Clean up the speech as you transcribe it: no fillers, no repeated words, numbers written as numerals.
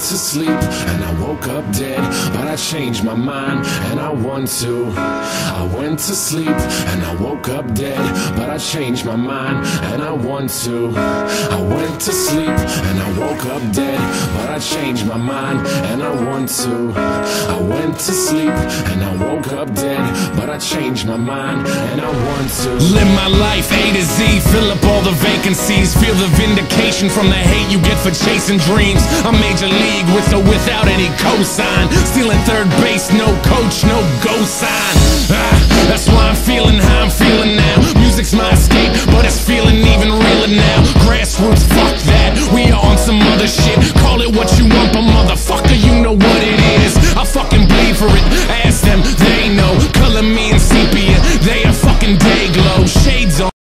to sleep and I woke up dead, but I changed my mind and I want to. I went to sleep and I woke up dead, but I changed my mind and I want to. I went to sleep and I woke up dead, but I changed my mind and I want to. I went to sleep and I woke up dead, but I changed my mind and I want to. Live my life A to Z, fill up all the vacancies, feel the vindication from the hate you get for chasing dreams. I'm major league with or without any cosign, stealing third base, no coach, no go sign. That's why I'm feeling how I'm feeling now. Music's my escape, but it's feeling even realer now. Grassroots, fuck that, we on some other shit. Call it what you want, but motherfucker, you know what it is. I fucking bleed for it, ask them, they know. Color me in sepia, they a fucking day glow. Shades on.